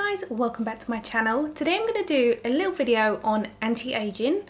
guys, welcome back to my channel. Today I'm going to do a little video on anti-aging.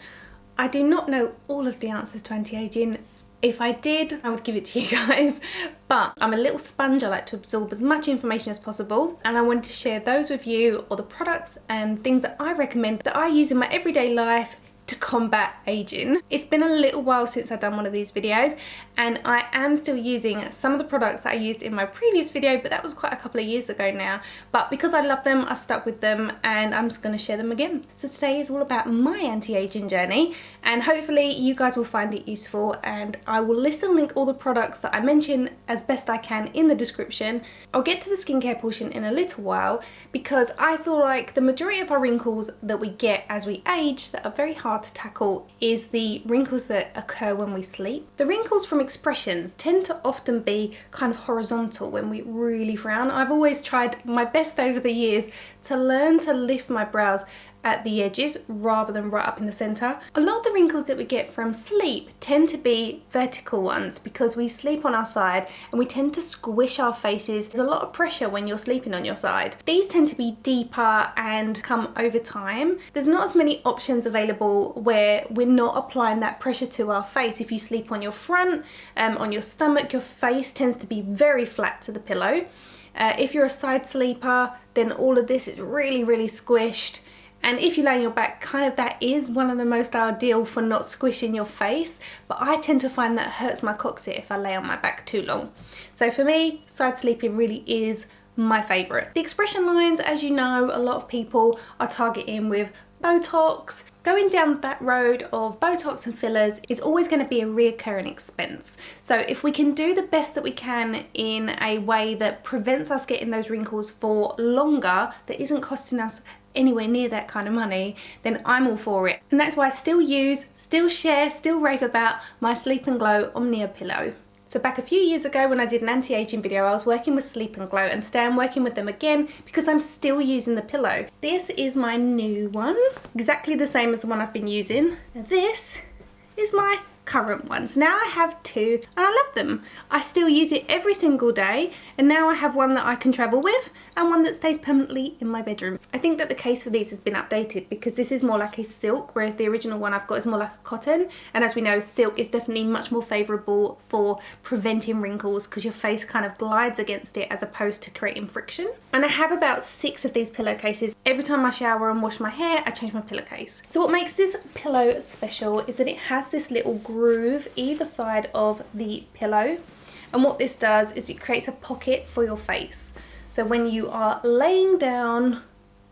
I do not know all of the answers to anti-aging. If I did, I would give it to you guys, but I'm a little sponge. I like to absorb as much information as possible, and I wanted to share those with you, or the products and things that I recommend that I use in my everyday life to combat aging. It's been a little while since I've done one of these videos, and I am still using some of the products that I used in my previous video, but that was quite a couple of years ago now. But because I love them, I've stuck with them, and I'm just going to share them again. So today is all about my anti-aging journey, and hopefully you guys will find it useful, and I will list and link all the products that I mention as best I can in the description. I'll get to the skincare portion in a little while, because I feel like the majority of our wrinkles that we get as we age that are very hard to tackle is the wrinkles that occur when we sleep. The wrinkles from expressions tend to often be kind of horizontal when we really frown. I've always tried my best over the years to learn to lift my brows at the edges rather than right up in the center. A lot of the wrinkles that we get from sleep tend to be vertical ones because we sleep on our side and we tend to squish our faces. There's a lot of pressure when you're sleeping on your side. These tend to be deeper and come over time. There's not as many options available where we're not applying that pressure to our face. If you sleep on your front, on your stomach, your face tends to be very flat to the pillow. If you're a side sleeper, then all of this is really squished. And if you lay on your back, kind of that is one of the most ideal for not squishing your face, but I tend to find that hurts my coccyx if I lay on my back too long. So for me, side sleeping really is my favourite. The expression lines, as you know, a lot of people are targeting with Botox. Going down that road of Botox and fillers is always going to be a reoccurring expense. So if we can do the best that we can in a way that prevents us getting those wrinkles for longer, that isn't costing us anywhere near that kind of money, then I'm all for it. And that's why I still use, still share, still rave about my Sleep and Glow Omnia pillow. So back a few years ago when I did an anti-aging video, I was working with Sleep and Glow, and today I'm working with them again because I'm still using the pillow. This is my new one, exactly the same as the one I've been using. And this is my current ones. Now I have two and I love them. I still use it every single day, and now I have one that I can travel with and one that stays permanently in my bedroom. I think that the case for these has been updated because this is more like a silk, whereas the original one I've got is more like a cotton, and as we know, silk is definitely much more favourable for preventing wrinkles because your face kind of glides against it as opposed to creating friction. And I have about 6 of these pillowcases. Every time I shower and wash my hair, I change my pillowcase. So what makes this pillow special is that it has this little groove either side of the pillow, and what this does is it creates a pocket for your face. So when you are laying down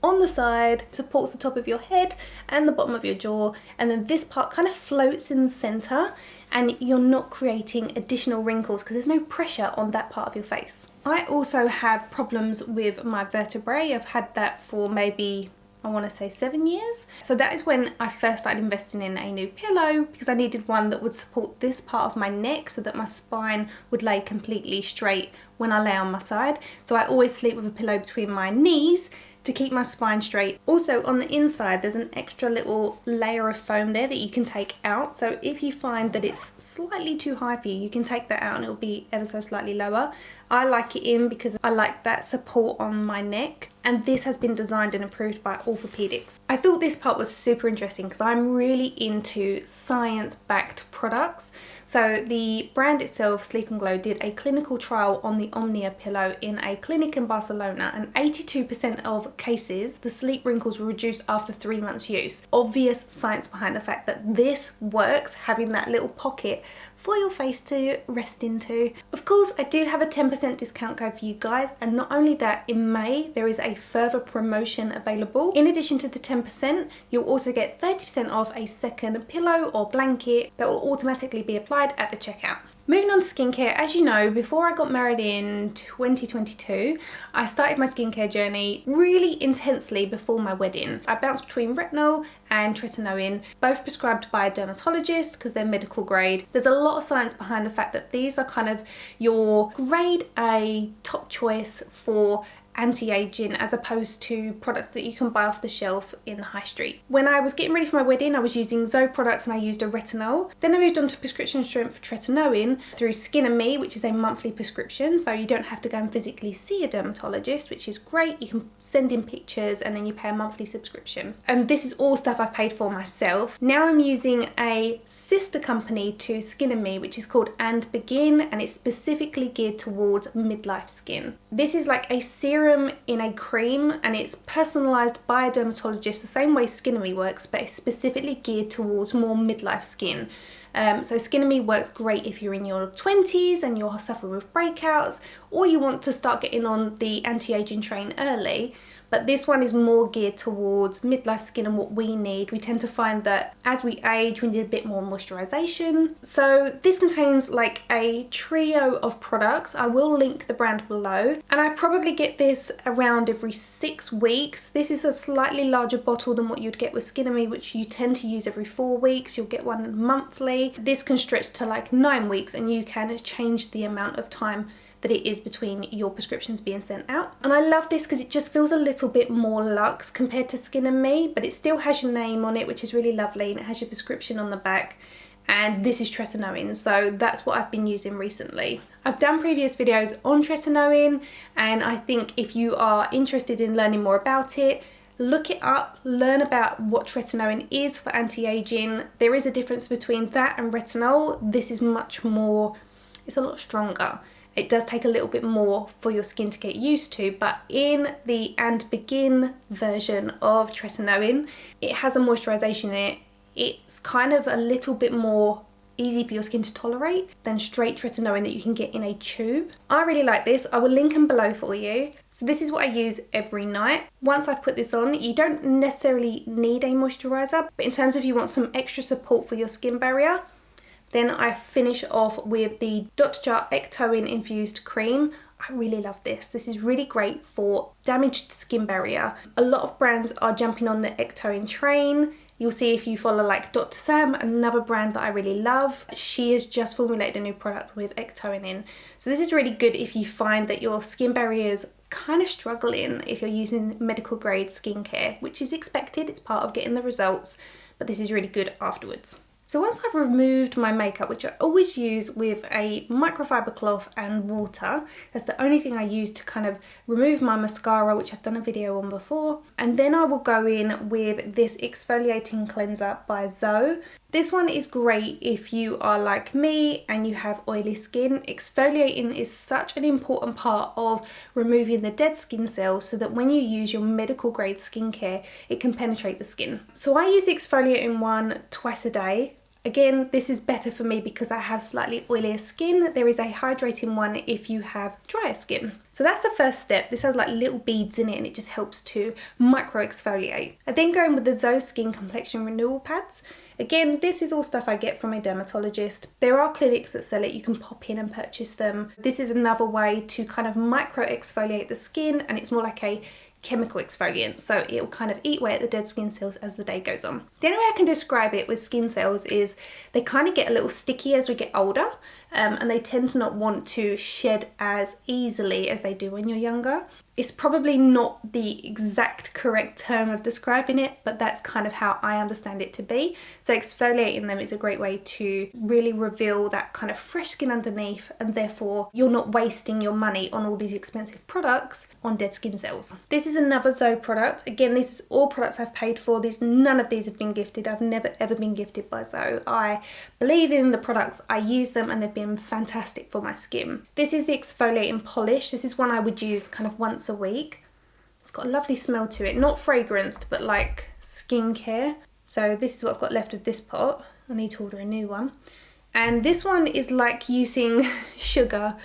on the side, it supports the top of your head and the bottom of your jaw, and then this part kind of floats in the center, and you're not creating additional wrinkles because there's no pressure on that part of your face. I also have problems with my vertebrae. I've had that for maybe, I want to say 7 years. So that is when I first started investing in a new pillow, because I needed one that would support this part of my neck so that my spine would lay completely straight when I lay on my side. So I always sleep with a pillow between my knees to keep my spine straight. Also on the inside there's an extra little layer of foam there that you can take out, so if you find that it's slightly too high for you, you can take that out and it'll be ever so slightly lower. I like it in because I like that support on my neck, and this has been designed and approved by orthopedics. I thought this part was super interesting because I'm really into science-backed products. So the brand itself, Sleep and Glow, did a clinical trial on the Omnia pillow in a clinic in Barcelona, and 82% of cases the sleep wrinkles were reduced after 3 months use. Obvious science behind the fact that this works, having that little pocket for your face to rest into. Of course, I do have a 10% discount code for you guys, and not only that, in May there is a further promotion available. In addition to the 10%, you'll also get 30% off a second pillow or blanket that will automatically be applied at the checkout. Moving on to skincare, as you know, before I got married in 2022, I started my skincare journey really intensely before my wedding. I bounced between Renewal and tretinoin, both prescribed by a dermatologist because they're medical grade. There's a lot of science behind the fact that these are kind of your grade A top choice for anti-aging as opposed to products that you can buy off the shelf in the high street. When I was getting ready for my wedding, I was using Zoe products and I used a retinol. Then I moved on to prescription strength tretinoin through Skin and Me, which is a monthly prescription, so you don't have to go and physically see a dermatologist, which is great. You can send in pictures and then you pay a monthly subscription. And this is all stuff I've paid for myself. Now I'm using a sister company to Skin and Me, which is called AndBegin, and it's specifically geared towards midlife skin. This is like a serum in a cream and it's personalized by a dermatologist the same way Skin and Me works, but it's specifically geared towards more midlife skin. So Skin and Me works great if you're in your 20s and you're suffering with breakouts, or you want to start getting on the anti-aging train early. But this one is more geared towards midlife skin and what we need. We tend to find that as we age, we need a bit more moisturization. So this contains like a trio of products. I will link the brand below. And I probably get this around every 6 weeks. This is a slightly larger bottle than what you'd get with Skin and Me, which you tend to use every 4 weeks. You'll get one monthly. This can stretch to like 9 weeks and you can change the amount of time that it is between your prescriptions being sent out. And I love this because it just feels a little bit more luxe compared to Skin and Me, but it still has your name on it, which is really lovely, and it has your prescription on the back. And this is tretinoin, so that's what I've been using recently. I've done previous videos on tretinoin, and I think if you are interested in learning more about it, look it up, learn about what tretinoin is for anti-aging. There is a difference between that and retinol. This is much more, it's a lot stronger. It does take a little bit more for your skin to get used to, but in the AndBegin version of tretinoin, it has a moisturization in it. It's kind of a little bit more easy for your skin to tolerate than straight tretinoin that you can get in a tube. I really like this. I will link them below for you. So this is what I use every night. Once I've put this on, you don't necessarily need a moisturizer, but in terms of you want some extra support for your skin barrier, then I finish off with the Dr.Jart Ectoin-Infused cream. I really love this. This is really great for damaged skin barrier. A lot of brands are jumping on the Ectoin train. You'll see if you follow like Dr. Sam, another brand that I really love. She has just formulated a new product with Ectoin in. So this is really good if you find that your skin barrier is kind of struggling if you're using medical grade skincare, which is expected. It's part of getting the results, but this is really good afterwards. So once I've removed my makeup, which I always use with a microfiber cloth and water, that's the only thing I use to kind of remove my mascara, which I've done a video on before. And then I will go in with this exfoliating cleanser by Zoe. This one is great if you are like me and you have oily skin. Exfoliating is such an important part of removing the dead skin cells so that when you use your medical grade skincare, it can penetrate the skin. So I use the exfoliating one twice a day. Again, this is better for me because I have slightly oilier skin. There is a hydrating one if you have drier skin. So that's the first step. This has like little beads in it and it just helps to micro exfoliate. I then go in with the Zoe Skin Complexion Renewal pads. Again, this is all stuff I get from a dermatologist. There are clinics that sell it. You can pop in and purchase them. This is another way to kind of micro exfoliate the skin, and it's more like a chemical exfoliant, so it will kind of eat away at the dead skin cells as the day goes on. The only way I can describe it with skin cells is they kind of get a little sticky as we get older, and they tend to not want to shed as easily as they do when you're younger. It's probably not the exact correct term of describing it, but that's kind of how I understand it to be. So exfoliating them is a great way to really reveal that kind of fresh skin underneath, and therefore you're not wasting your money on all these expensive products on dead skin cells. This is another Zoe product. Again, this is all products I've paid for. None of these have been gifted. I've never ever been gifted by Zoe. I believe in the products, I use them, and they've been fantastic for my skin. This is the exfoliating polish. This is one I would use kind of once a week. It's got a lovely smell to it, not fragranced, but like skincare. So this is what I've got left of this pot. I need to order a new one. And this one is like using sugar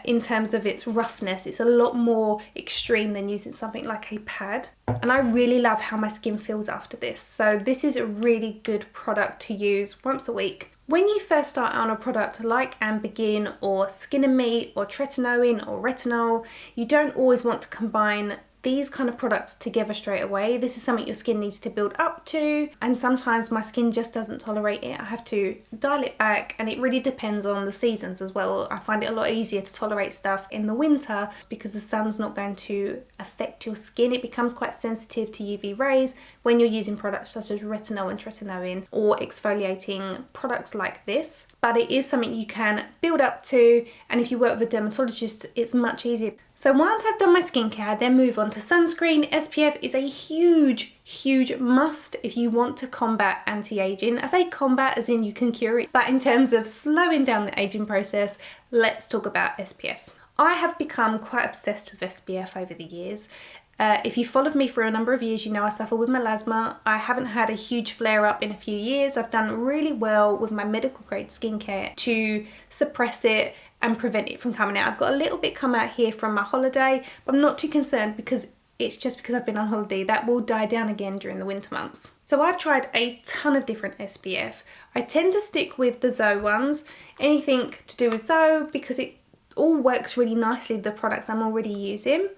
in terms of its roughness. It's a lot more extreme than using something like a pad. And I really love how my skin feels after this. So this is a really good product to use once a week. When you first start on a product like AndBegin or Skin and Me or tretinoin or retinol, you don't always want to combine these kind of products together straight away. This is something your skin needs to build up to, and sometimes my skin just doesn't tolerate it. I have to dial it back, and it really depends on the seasons as well. I find it a lot easier to tolerate stuff in the winter because the sun's not going to affect your skin. It becomes quite sensitive to UV rays when you're using products such as retinol and tretinoin or exfoliating products like this. But it is something you can build up to, and if you work with a dermatologist, it's much easier. So once I've done my skincare, I then move on to sunscreen. SPF is a huge must if you want to combat anti-aging. I say combat as in you can cure it, but in terms of slowing down the aging process, let's talk about SPF. I have become quite obsessed with SPF over the years. If you followed me for a number of years, you know I suffer with melasma. I haven't had a huge flare up in a few years. I've done really well with my medical grade skincare to suppress it and prevent it from coming out. I've got a little bit come out here from my holiday, but I'm not too concerned because it's just because I've been on holiday. That will die down again during the winter months. So I've tried a ton of different SPF. I tend to stick with the Zoe ones, anything to do with Zoe, because it all works really nicely with the products I'm already using.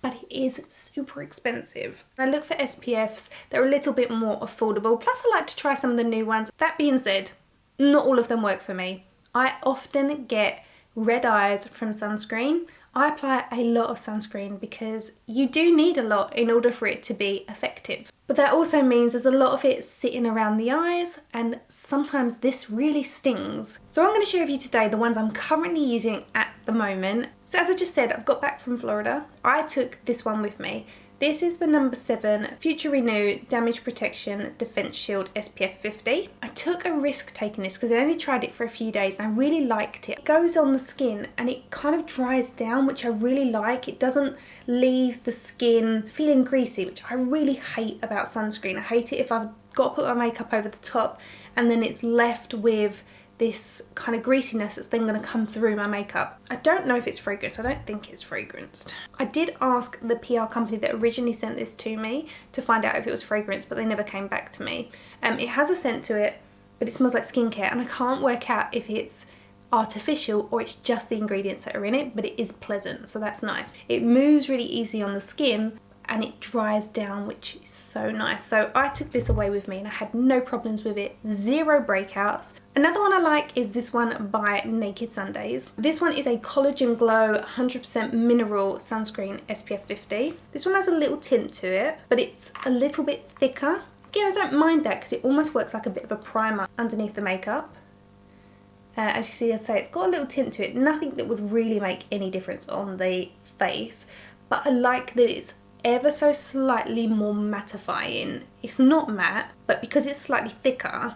But it is super expensive. I look for SPFs that are a little bit more affordable. Plus I like to try some of the new ones. That being said, not all of them work for me. I often get red eyes from sunscreen. I apply a lot of sunscreen because you do need a lot in order for it to be effective. But that also means there's a lot of it sitting around the eyes, and sometimes this really stings. So I'm going to share with you today the ones I'm currently using at the moment. So as I just said, I've got back from Florida. I took this one with me. This is the number 7 Future Renew Damage Protection Defense Shield SPF 50. I took a risk taking this because I only tried it for a few days and I really liked it. It goes on the skin and it kind of dries down, which I really like. It doesn't leave the skin feeling greasy, which I really hate about sunscreen. I hate it if I've got to put my makeup over the top and then it's left with this kind of greasiness that's then going to come through my makeup. I don't know if it's fragranced. I don't think it's fragranced. I did ask the PR company that originally sent this to me to find out if it was fragranced, but they never came back to me. It has a scent to it, but it smells like skincare, and I can't work out if it's artificial or it's just the ingredients that are in it, but it is pleasant, so that's nice. It moves really easy on the skin and it dries down, which is so nice. So I took this away with me and I had no problems with it, 0 breakouts. Another one I like is this one by Naked Sundays. This one is a Collagen Glow 100% mineral sunscreen SPF 50. This one has a little tint to it, but it's a little bit thicker. Again, I don't mind that because it almost works like a bit of a primer underneath the makeup. As you see, I say, it's got a little tint to it. Nothing that would really make any difference on the face, but I like that it's ever so slightly more mattifying. It's not matte, but because it's slightly thicker,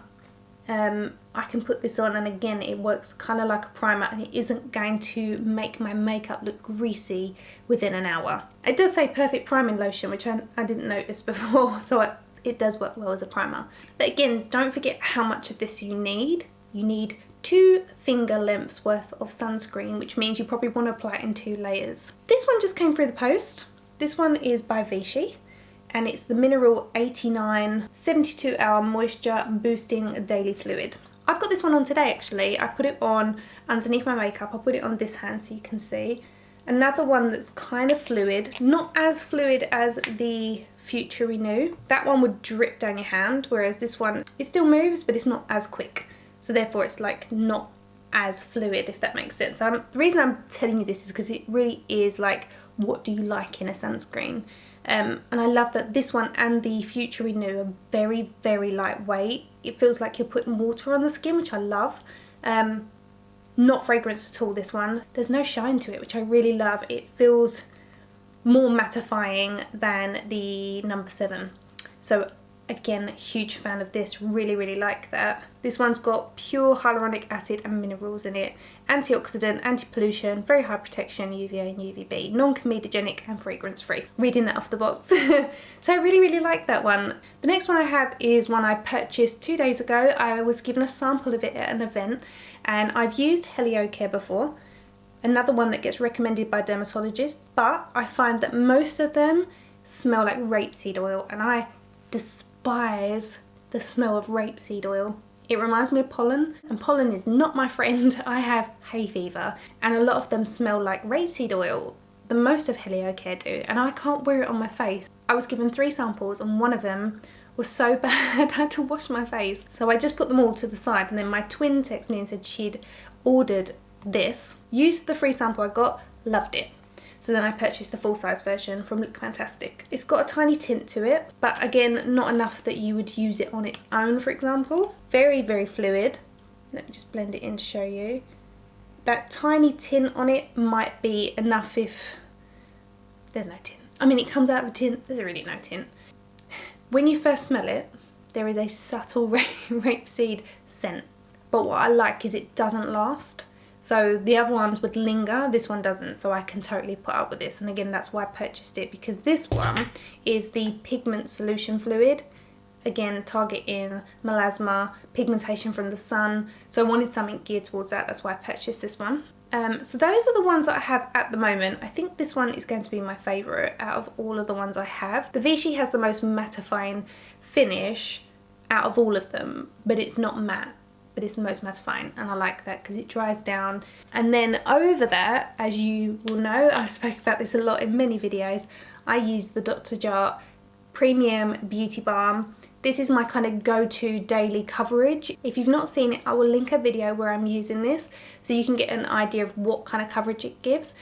I can put this on and again it works kind of like a primer and it isn't going to make my makeup look greasy within an hour. It does say perfect priming lotion, which I didn't notice before, so it does work well as a primer. But again, don't forget how much of this you need. You need 2 finger lengths worth of sunscreen, which means you probably want to apply it in 2 layers. This one just came through the post. This one is by Vichy and it's the Mineral 89 72 hour moisture boosting daily fluid. I've got this one on today actually. I put it on underneath my makeup. I'll put it on this hand so you can see. Another one that's kind of fluid, not as fluid as the Future Renew. That one would drip down your hand, whereas this one, it still moves but it's not as quick. So therefore it's like not as fluid, if that makes sense. The reason I'm telling you this is because it really is like, what do you like in a sunscreen? And I love that this one and the Future Renew are very, very lightweight. It feels like you're putting water on the skin, which I love. Not fragranced at all, this one. There's no shine to it, which I really love. It feels more mattifying than the number 7. So again, huge fan of this, really like that. This one's got pure hyaluronic acid and minerals in it, antioxidant, anti-pollution, very high protection, UVA and UVB, non-comedogenic and fragrance free. Reading that off the box. So I really like that one. The next one I have is one I purchased 2 days ago. I was given a sample of it at an event and I've used HelioCare before. Another one that gets recommended by dermatologists, but I find that most of them smell like rapeseed oil and I despise the smell of rapeseed oil. It reminds me of pollen, and pollen is not my friend. I have hay fever and a lot of them smell like rapeseed oil. the most of Helio Care do, and I can't wear it on my face. I was given 3 samples and one of them was so bad I had to wash my face. So I just put them all to the side, and then my twin texted me and said she'd ordered this, used the free sample I got, loved it. So then I purchased the full size version from Look Fantastic. It's got a tiny tint to it, but again, not enough that you would use it on its own, for example. Very, very fluid. Let me just blend it in to show you. That tiny tint on it might be enough if there's no tint. I mean, it comes out of a tint, there's really no tint. When you first smell it, there is a subtle rapeseed scent. But what I like is it doesn't last. So the other ones would linger, this one doesn't, so I can totally put up with this. And again, that's why I purchased it, because this one is the pigment solution fluid. Again, targeting melasma, pigmentation from the sun. So I wanted something geared towards that, that's why I purchased this one. So those are the ones that I have at the moment. I think this one is going to be my favourite out of all of the ones I have. The Vichy has the most mattifying finish out of all of them, but it's not matte. But it's the most mattifying, and I like that because it dries down. And then over that, as you will know, I've spoken about this a lot in many videos, I use the Dr.Jart Premium Beauty Balm. This is my kind of go-to daily coverage. If you've not seen it, I will link a video where I'm using this so you can get an idea of what kind of coverage it gives.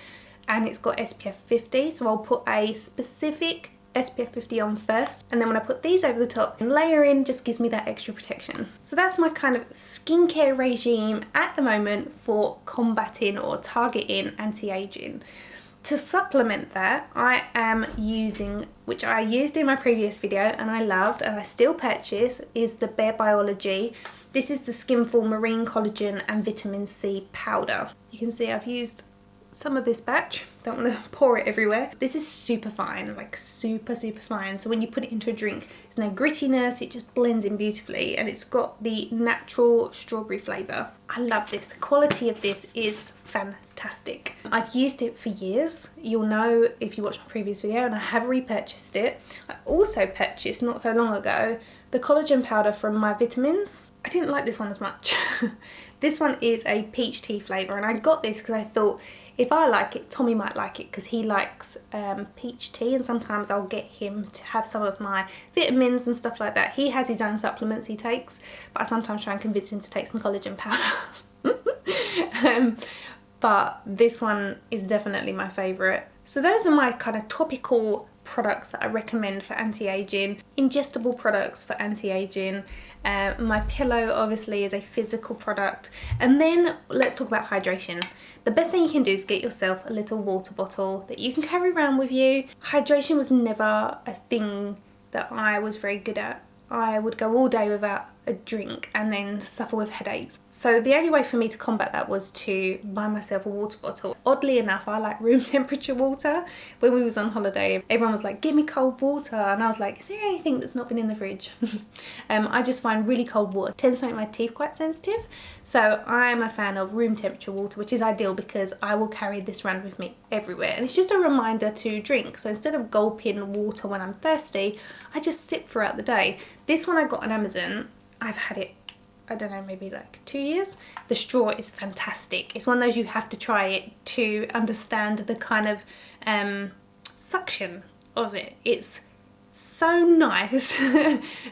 And it's got SPF 50, so I'll put a specific SPF 50 on first, and then when I put these over the top and layer in, just gives me that extra protection. So that's my kind of skincare regime at the moment for combating or targeting anti-aging. To supplement that, I am using, which I used in my previous video and I loved and I still purchase, is the Bare Biology. This is the Skinful Marine Collagen and Vitamin C powder. You can see I've used some of this batch, don't want to pour it everywhere. This is super fine, like super fine, so when you put it into a drink, there's no grittiness, it just blends in beautifully, and it's got the natural strawberry flavour. I love this. The quality of this is fantastic. I've used it for years. You'll know if you watched my previous video, and I have repurchased it. I also purchased, not so long ago, the collagen powder from My Vitamins. I didn't like this one as much. This one is a peach tea flavour, and I got this because I thought if I like it, Tommy might like it because he likes peach tea, and sometimes I'll get him to have some of my vitamins and stuff like that. He has his own supplements he takes, but I sometimes try and convince him to take some collagen powder. But this one is definitely my favourite. So those are my kind of topical products that I recommend for anti-aging, ingestible products for anti-aging. My pillow obviously is a physical product. And then let's talk about hydration. The best thing you can do is get yourself a little water bottle that you can carry around with you. Hydration was never a thing that I was very good at. I would go all day without a drink and then suffer with headaches. So the only way for me to combat that was to buy myself a water bottle. Oddly enough, I like room temperature water. When we was on holiday, everyone was like, give me cold water. And I was like, is there anything that's not been in the fridge? I just find really cold water tends to make my teeth quite sensitive. So I'm a fan of room temperature water, which is ideal because I will carry this around with me everywhere. And it's just a reminder to drink. So instead of gulping water when I'm thirsty, I just sip throughout the day. This one I got on Amazon. I've had it, I don't know, maybe like 2 years. The straw is fantastic. It's one of those you have to try it to understand the kind of suction of it. It's so nice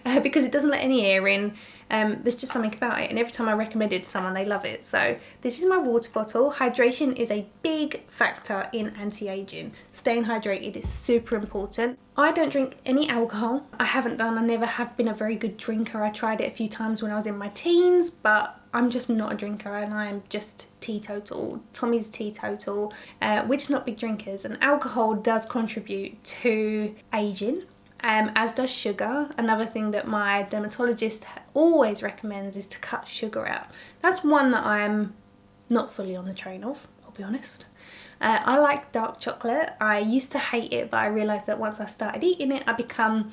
because it doesn't let any air in. There's just something about it, and every time I recommend it to someone, they love it. So this is my water bottle. Hydration is a big factor in anti-aging. Staying hydrated is super important. I don't drink any alcohol. I haven't done, I never have been a very good drinker. I tried it a few times when I was in my teens, but I'm just not a drinker, and I'm just teetotal. Tommy's teetotal. We're just not big drinkers, and alcohol does contribute to aging. As does sugar. Another thing that my dermatologist always recommends is to cut sugar out. That's one that I'm not fully on the train of, I'll be honest. I like dark chocolate. I used to hate it, but I realised that once I started eating it, I become,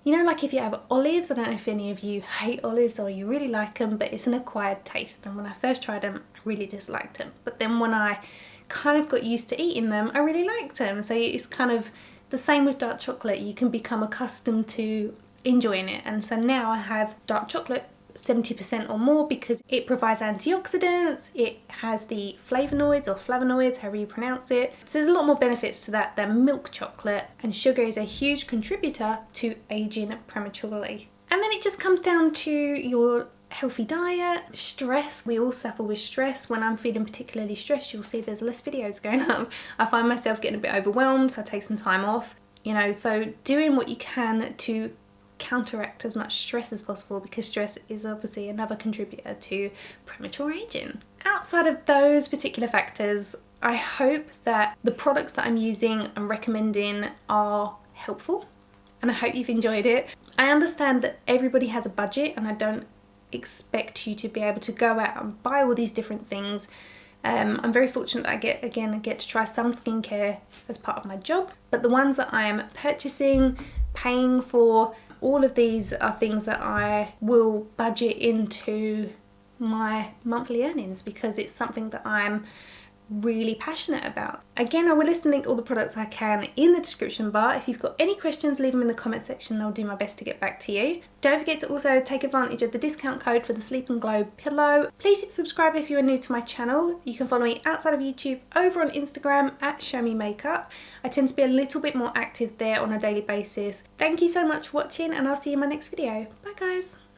you know, like if you have olives, I don't know if any of you hate olives or you really like them, but it's an acquired taste. And when I first tried them, I really disliked them. But then when I kind of got used to eating them, I really liked them. So it's kind of the same with dark chocolate. You can become accustomed to enjoying it. And so now I have dark chocolate 70% or more because it provides antioxidants, it has the flavonoids or flavonoids, however you pronounce it. So there's a lot more benefits to that than milk chocolate, and sugar is a huge contributor to aging prematurely. And then it just comes down to your healthy diet, stress. We all suffer with stress. When I'm feeling particularly stressed, you'll see there's less videos going up. I find myself getting a bit overwhelmed, so I take some time off. You know, so doing what you can to counteract as much stress as possible, because stress is obviously another contributor to premature aging. Outside of those particular factors, I hope that the products that I'm using and recommending are helpful, and I hope you've enjoyed it. I understand that everybody has a budget, and I don't expect you to be able to go out and buy all these different things. I'm very fortunate that I get to try some skincare as part of my job, but the ones that I am purchasing, paying for, all of these are things that I will budget into my monthly earnings because it's something that I'm really passionate about. Again, I will list and link all the products I can in the description bar. If you've got any questions, leave them in the comment section and I'll do my best to get back to you. Don't forget to also take advantage of the discount code for the Sleep and Glow pillow. Please hit subscribe if you are new to my channel. You can follow me outside of YouTube over on Instagram at ShowMeMakeup. I tend to be a little bit more active there on a daily basis. Thank you so much for watching, and I'll see you in my next video. Bye guys.